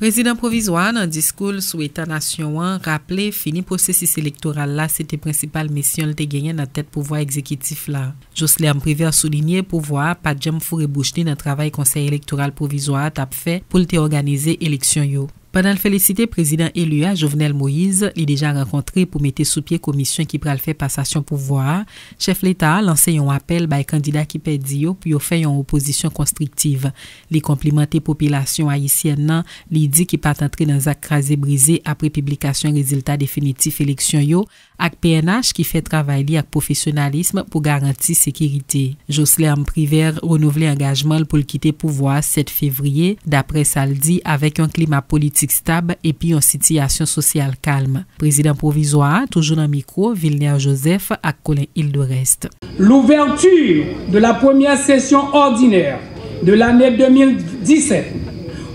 Président provisoire dans discours sous État nation rappelé fini processus électoral là c'était principale mission de gagner dans tête pouvoir exécutif là. Jocelyn Privé a souligné pouvoir pas jamais fourrer bouche dans travail conseil électoral provisoire t'a fait pour te organiser élection yo. Pendant le félicité président élu Jovenel Moïse, il déjà rencontré pour mettre sous pied commission qui pral faire passation pouvoir. Chef l'État a lancé un appel by candidat qui perdi yo pour faire une opposition constructive. Les complimenter population haïtienne, li dit qui pas entrer dans un crasé brisé après publication résultat définitif élection yo ak PNH qui fait travail li ak professionnalisme pour garantir sécurité. Jocelyn Privé renouvelé engagement pour quitter pouvoir 7 février d'après ça le dit avec un climat politique stable et puis une situation sociale calme. Président provisoire, toujours dans le micro, Villeneuve Joseph à Colin Île-de-Rest. L'ouverture de la première session ordinaire de l'année 2017,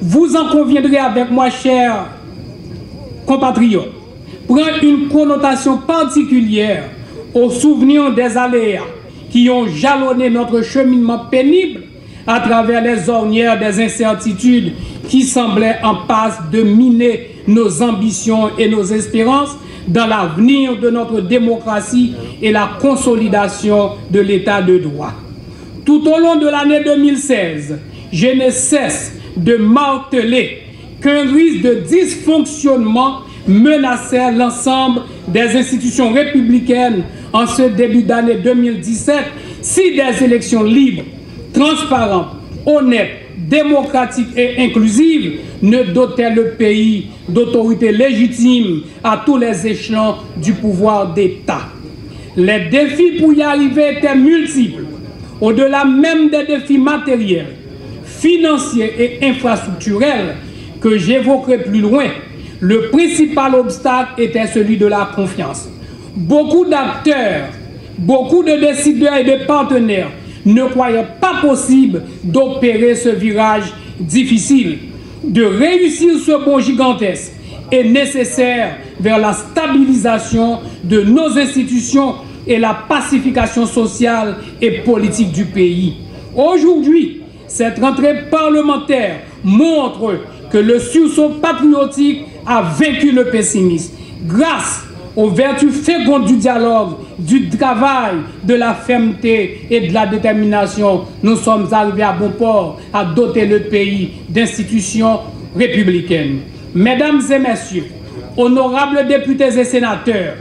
vous en conviendrez avec moi, chers compatriotes, prend une connotation particulière au souvenir des aléas qui ont jalonné notre cheminement pénible à travers les ornières des incertitudes qui semblaient en passe de miner nos ambitions et nos espérances dans l'avenir de notre démocratie et la consolidation de l'état de droit. Tout au long de l'année 2016, je ne cesse de marteler qu'un risque de dysfonctionnement menaçait l'ensemble des institutions républicaines en ce début d'année 2017 si des élections libres, transparentes, honnêtes, démocratiques et inclusives ne dotaient le pays d'autorités légitimes à tous les échelons du pouvoir d'État. Les défis pour y arriver étaient multiples, au-delà même des défis matériels, financiers et infrastructurels que j'évoquerai plus loin. Le principal obstacle était celui de la confiance. Beaucoup d'acteurs, beaucoup de décideurs et de partenaires ne croyaient pas possible d'opérer ce virage difficile. De réussir ce bond gigantesque est nécessaire vers la stabilisation de nos institutions et la pacification sociale et politique du pays. Aujourd'hui, cette rentrée parlementaire montre que le sursaut patriotique a vaincu le pessimisme. Grâce aux vertus fécondes du dialogue, du travail, de la fermeté et de la détermination, nous sommes arrivés à bon port à doter le pays d'institutions républicaines. Mesdames et messieurs, honorables députés et sénateurs,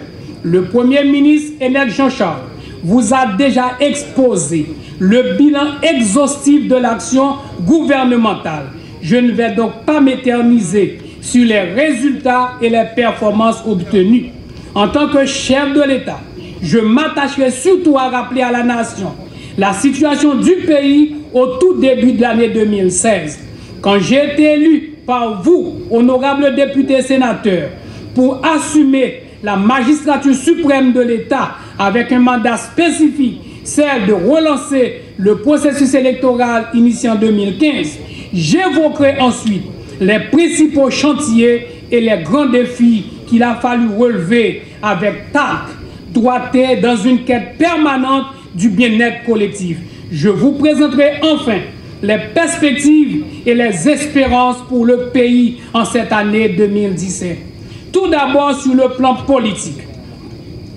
le Premier ministre Enel Jean-Charles vous a déjà exposé le bilan exhaustif de l'action gouvernementale. Je ne vais donc pas m'éterniser sur les résultats et les performances obtenues. En tant que chef de l'État, je m'attacherai surtout à rappeler à la nation la situation du pays au tout début de l'année 2016. Quand j'ai été élu par vous, honorables députés et sénateurs, pour assumer la magistrature suprême de l'État avec un mandat spécifique, celle de relancer le processus électoral initié en 2015, j'évoquerai ensuite les principaux chantiers et les grands défis qu'il a fallu relever avec tact, droiture, dans une quête permanente du bien-être collectif. Je vous présenterai enfin les perspectives et les espérances pour le pays en cette année 2017. Tout d'abord sur le plan politique.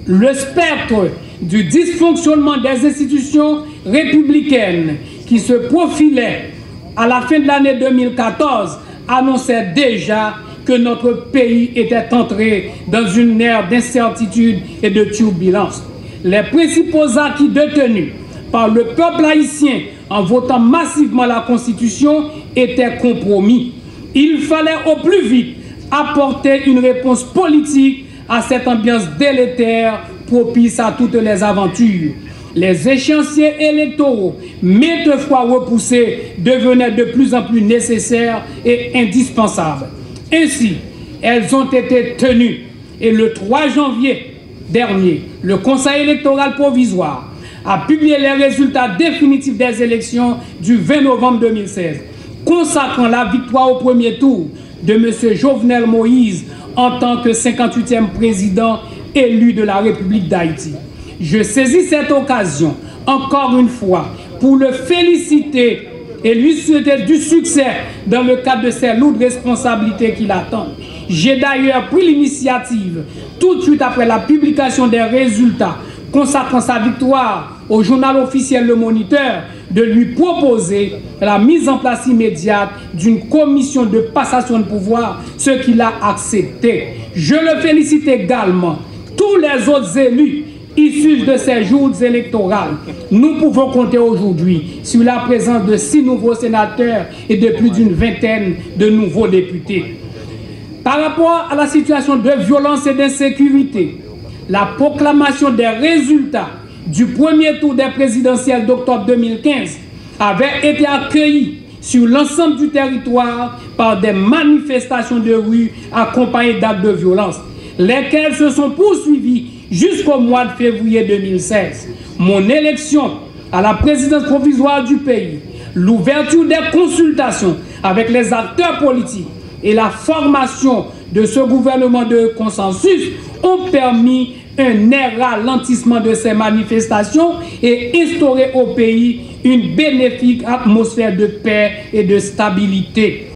Le spectre du dysfonctionnement des institutions républicaines qui se profilait à la fin de l'année 2014 annonçait déjà que notre pays était entré dans une ère d'incertitude et de turbulence. Les principaux acquis détenus par le peuple haïtien en votant massivement la Constitution étaient compromis. Il fallait au plus vite apporter une réponse politique à cette ambiance délétère propice à toutes les aventures. Les échéanciers électoraux, maintes fois repoussés, devenaient de plus en plus nécessaires et indispensables. Ainsi, elles ont été tenues et le 3 janvier dernier, le Conseil électoral provisoire a publié les résultats définitifs des élections du 20 novembre 2016, consacrant la victoire au premier tour de M. Jovenel Moïse en tant que 58e président élu de la République d'Haïti. Je saisis cette occasion, encore une fois, pour le féliciter et lui souhaiter du succès dans le cadre de ces lourdes responsabilités qui l'attendent. J'ai d'ailleurs pris l'initiative, tout de suite après la publication des résultats consacrant sa victoire au journal officiel Le Moniteur, de lui proposer la mise en place immédiate d'une commission de passation de pouvoir, ce qu'il a accepté. Je le félicite également tous les autres élus issus de ces jours électoraux. Nous pouvons compter aujourd'hui sur la présence de 6 nouveaux sénateurs et de plus d'une vingtaine de nouveaux députés. Par rapport à la situation de violence et d'insécurité, la proclamation des résultats du premier tour des présidentielles d'octobre 2015 avait été accueillie sur l'ensemble du territoire par des manifestations de rue accompagnées d'actes de violence, lesquelles se sont poursuivies jusqu'au mois de février 2016. Mon élection à la présidence provisoire du pays, l'ouverture des consultations avec les acteurs politiques et la formation de ce gouvernement de consensus ont permis un ralentissement de ces manifestations et instauré au pays une bénéfique atmosphère de paix et de stabilité.